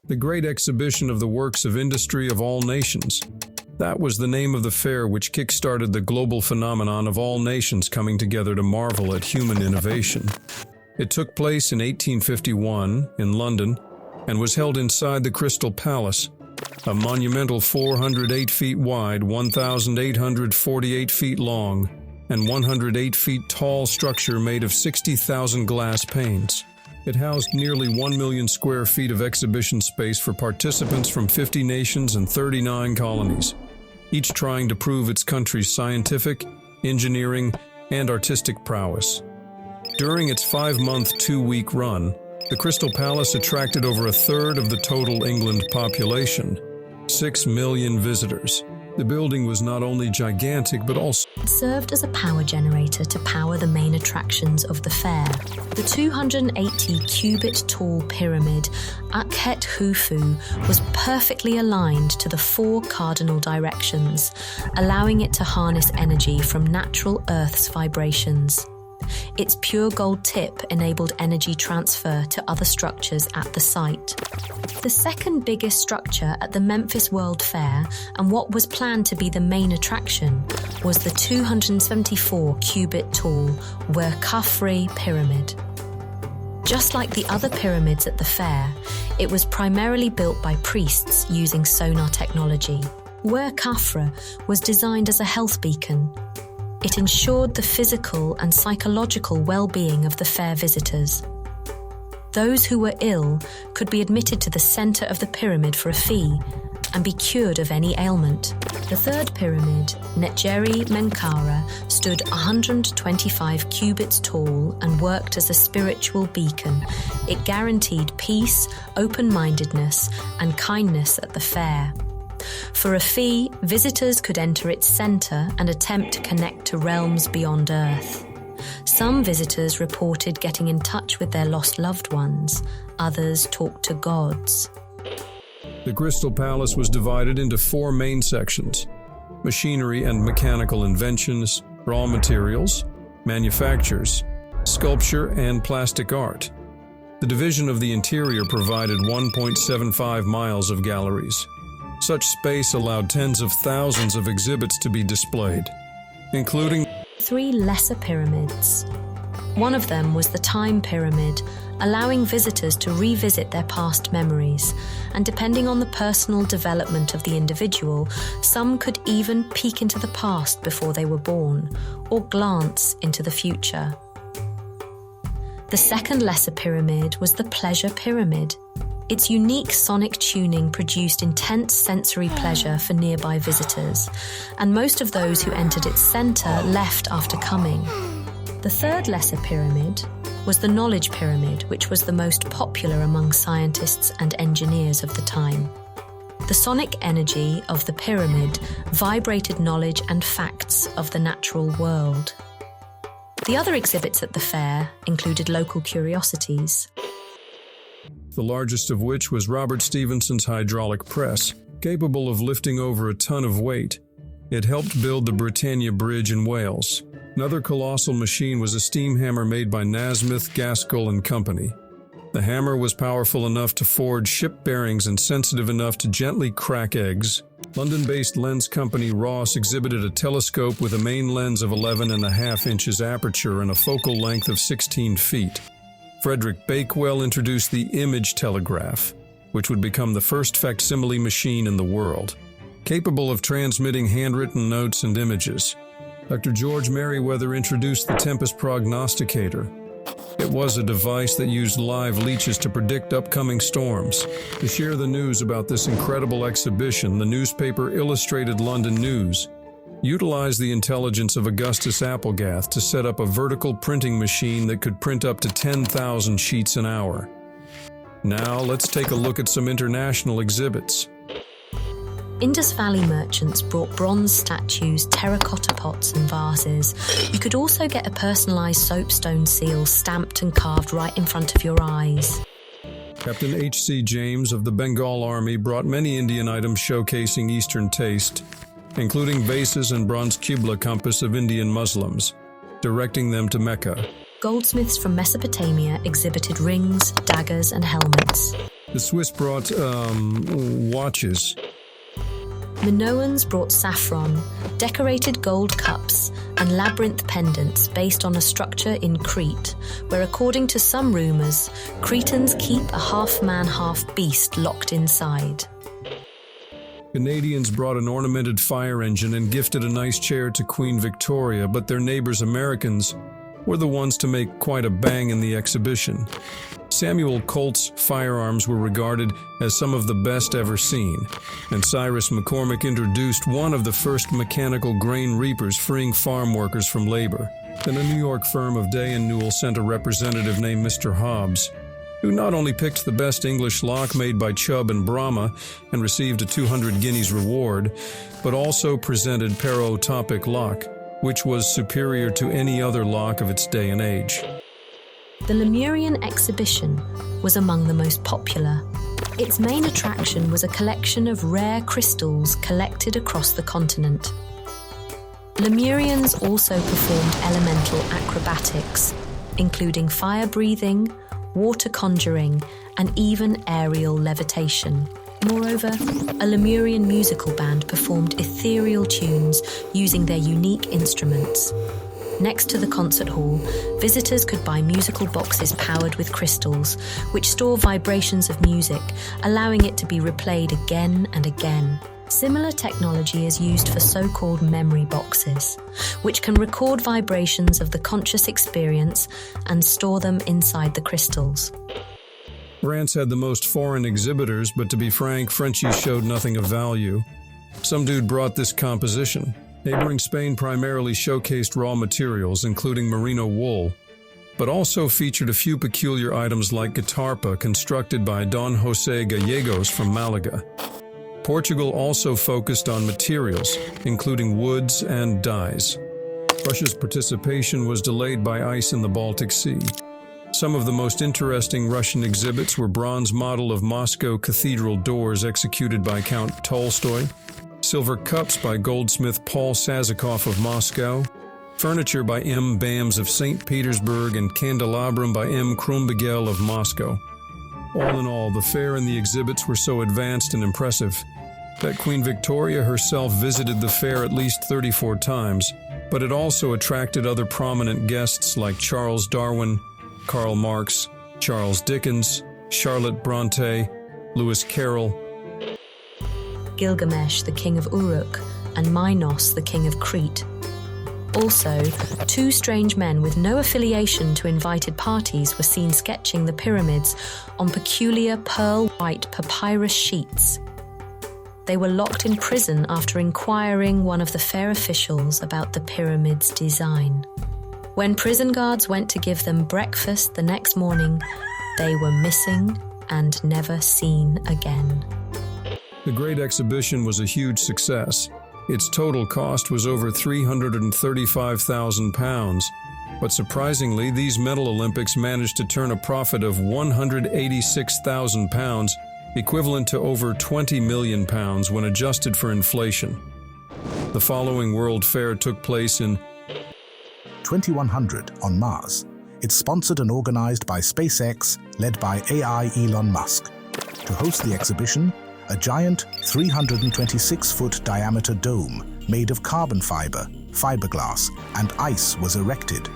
the great exhibition of the works of industry of all nations. That was the name of the fair which kick-started the global phenomenon of all nations coming together to marvel at human innovation. It took place in 1851 in London and was held inside the Crystal Palace, a monumental 408 feet wide, 1,848 feet long, and 108 feet tall structure made of 60,000 glass panes. It housed nearly 1 million square feet of exhibition space for participants from 50 nations and 39 colonies, each trying to prove its country's scientific, engineering, and artistic prowess. During its 5-month, 2-week run, the Crystal Palace attracted over a third of the total England population, 6 million visitors. The building was not only gigantic but also served as a power generator to power the main attractions of the fair. The 280-cubit-tall pyramid Akhet Khufu was perfectly aligned to the 4 cardinal directions, allowing it to harness energy from natural Earth's vibrations. Its pure gold tip enabled energy transfer to other structures at the site. The second biggest structure at the Memphis World Fair, and what was planned to be the main attraction, was the 274-cubit-tall Wer Khafre Pyramid. Just like the other pyramids at the fair, it was primarily built by priests using sonar technology. Wer Khafre was designed as a health beacon. It ensured the physical and psychological well-being of the fair visitors. Those who were ill could be admitted to the center of the pyramid for a fee and be cured of any ailment. The third pyramid, Netjeri Menkaure, stood 125 cubits tall and worked as a spiritual beacon. It guaranteed peace, open-mindedness, and kindness at the fair. For a fee, visitors could enter its center and attempt to connect to realms beyond Earth. Some visitors reported getting in touch with their lost loved ones. Others talked to gods. The Crystal Palace was divided into 4 main sections: machinery and mechanical inventions, raw materials, manufactures, sculpture, and plastic art. The division of the interior provided 1.75 miles of galleries. Such space allowed tens of thousands of exhibits to be displayed, including 3 lesser pyramids. One of them was the Time Pyramid, allowing visitors to revisit their past memories, and depending on the personal development of the individual, some could even peek into the past before they were born, or glance into the future. The second lesser pyramid was the Pleasure Pyramid. Its unique sonic tuning produced intense sensory pleasure for nearby visitors, and most of those who entered its center left after coming. The third lesser pyramid was the Knowledge Pyramid, which was the most popular among scientists and engineers of the time. The sonic energy of the pyramid vibrated knowledge and facts of the natural world. The other exhibits at the fair included local curiosities, the largest of which was Robert Stephenson's hydraulic press, capable of lifting over a ton of weight. It helped build the Britannia Bridge in Wales. Another colossal machine was a steam hammer made by Nasmyth, Gaskell and Company. The hammer was powerful enough to forge ship bearings and sensitive enough to gently crack eggs. London-based lens company Ross exhibited a telescope with a main lens of 11.5 inches aperture and a focal length of 16 feet. Frederick Bakewell introduced the image telegraph, which would become the first facsimile machine in the world, capable of transmitting handwritten notes and images. Dr. George Merriweather introduced the Tempest Prognosticator. It was a device that used live leeches to predict upcoming storms. To share the news about this incredible exhibition, the newspaper Illustrated London News utilized the intelligence of Augustus Applegath to set up a vertical printing machine that could print up to 10,000 sheets an hour. Now let's take a look at some international exhibits. Indus Valley merchants brought bronze statues, terracotta pots and vases. You could also get a personalized soapstone seal stamped and carved right in front of your eyes. Captain H.C. James of the Bengal Army brought many Indian items showcasing Eastern taste, including vases and bronze qibla compass of Indian Muslims, directing them to Mecca. Goldsmiths from Mesopotamia exhibited rings, daggers, and helmets. The Swiss brought, watches. Minoans brought saffron, decorated gold cups, and labyrinth pendants based on a structure in Crete, where according to some rumors, Cretans keep a half-man, half-beast locked inside. Canadians brought an ornamented fire engine and gifted a nice chair to Queen Victoria, but their neighbors Americans were the ones to make quite a bang in the exhibition. Samuel Colt's firearms were regarded as some of the best ever seen, and Cyrus McCormick introduced one of the first mechanical grain reapers, freeing farm workers from labor. Then a New York firm of Day and Newell sent a representative named Mr. Hobbs, who not only picked the best English lock made by Chubb and Brahma and received a 200 guineas reward, but also presented Perotopic lock, which was superior to any other lock of its day and age. The Lemurian exhibition was among the most popular. Its main attraction was a collection of rare crystals collected across the continent. Lemurians also performed elemental acrobatics, including fire breathing, water conjuring, and even aerial levitation. Moreover, a Lemurian musical band performed ethereal tunes using their unique instruments. Next to the concert hall, visitors could buy musical boxes powered with crystals, which store vibrations of music, allowing it to be replayed again and again. Similar technology is used for so-called memory boxes, which can record vibrations of the conscious experience and store them inside the crystals. France had the most foreign exhibitors, but to be frank, Frenchies showed nothing of value. Some dude brought this composition. Neighboring Spain primarily showcased raw materials, including merino wool, but also featured a few peculiar items like guitarpa constructed by Don José Gallegos from Malaga. Portugal also focused on materials, including woods and dyes. Russia's participation was delayed by ice in the Baltic Sea. Some of the most interesting Russian exhibits were bronze model of Moscow cathedral doors executed by Count Tolstoy, silver cups by goldsmith Paul Sazakov of Moscow, furniture by M. Bams of St. Petersburg, and candelabrum by M. Krumbigel of Moscow. All in all, the fair and the exhibits were so advanced and impressive that Queen Victoria herself visited the fair at least 34 times, but it also attracted other prominent guests like Charles Darwin, Karl Marx, Charles Dickens, Charlotte Bronte, Lewis Carroll, Gilgamesh, the king of Uruk, and Minos, the king of Crete. Also, two strange men with no affiliation to invited parties were seen sketching the pyramids on peculiar pearl-white papyrus sheets. They were locked in prison after inquiring one of the fair officials about the pyramid's design. When prison guards went to give them breakfast the next morning, they were missing and never seen again. The Great Exhibition was a huge success. Its total cost was over £335,000, but surprisingly, these Metal Olympics managed to turn a profit of £186,000, equivalent to over £20 million when adjusted for inflation. The following World Fair took place in 2100 on Mars. It's sponsored and organized by SpaceX, led by AI Elon Musk. To host the exhibition, a giant 326-foot diameter dome made of carbon fiber, fiberglass, and ice was erected.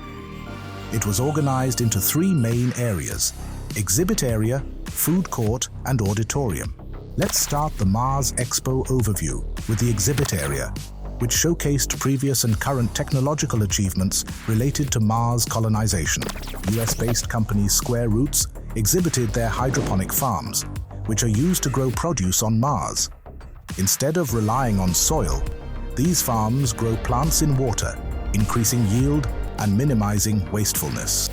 It was organized into three main areas: exhibit area, food court, and auditorium. Let's start the Mars Expo overview with the exhibit area, which showcased previous and current technological achievements related to Mars colonization. US-based company Square Roots exhibited their hydroponic farms, which are used to grow produce on Mars. Instead of relying on soil, these farms grow plants in water, increasing yield and minimizing wastefulness.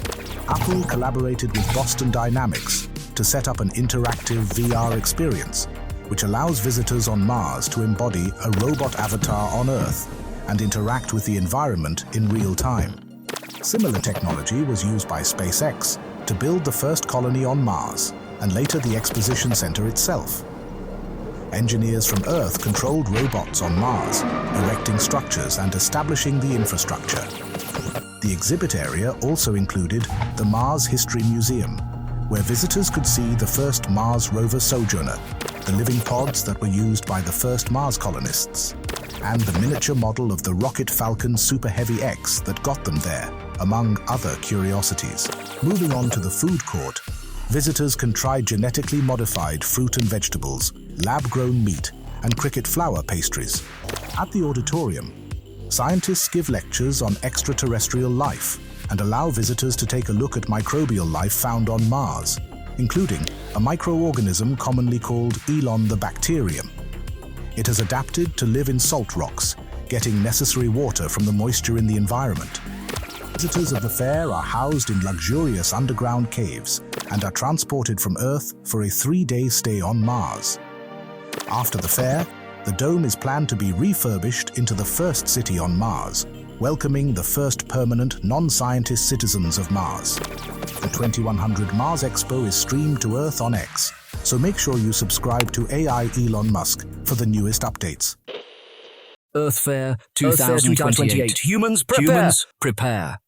Apple collaborated with Boston Dynamics to set up an interactive VR experience, which allows visitors on Mars to embody a robot avatar on Earth and interact with the environment in real time. Similar technology was used by SpaceX to build the first colony on Mars, and later the Exposition Center itself. Engineers from Earth controlled robots on Mars, erecting structures and establishing the infrastructure. The exhibit area also included the Mars History Museum, where visitors could see the first Mars rover Sojourner, the living pods that were used by the first Mars colonists, and the miniature model of the rocket Falcon Super Heavy X that got them there, among other curiosities. Moving on to the food court, visitors can try genetically modified fruit and vegetables, lab-grown meat, and cricket flour pastries. At the auditorium, scientists give lectures on extraterrestrial life and allow visitors to take a look at microbial life found on Mars, including a microorganism commonly called Elon the bacterium. It has adapted to live in salt rocks, getting necessary water from the moisture in the environment. Visitors of the fair are housed in luxurious underground caves and are transported from Earth for a 3-day stay on Mars. After the fair, the dome is planned to be refurbished into the first city on Mars, welcoming the first permanent non-scientist citizens of Mars. The 2100 Mars Expo is streamed to Earth on X, so make sure you subscribe to AI Elon Musk for the newest updates. Earth Fair 2028. Humans, prepare!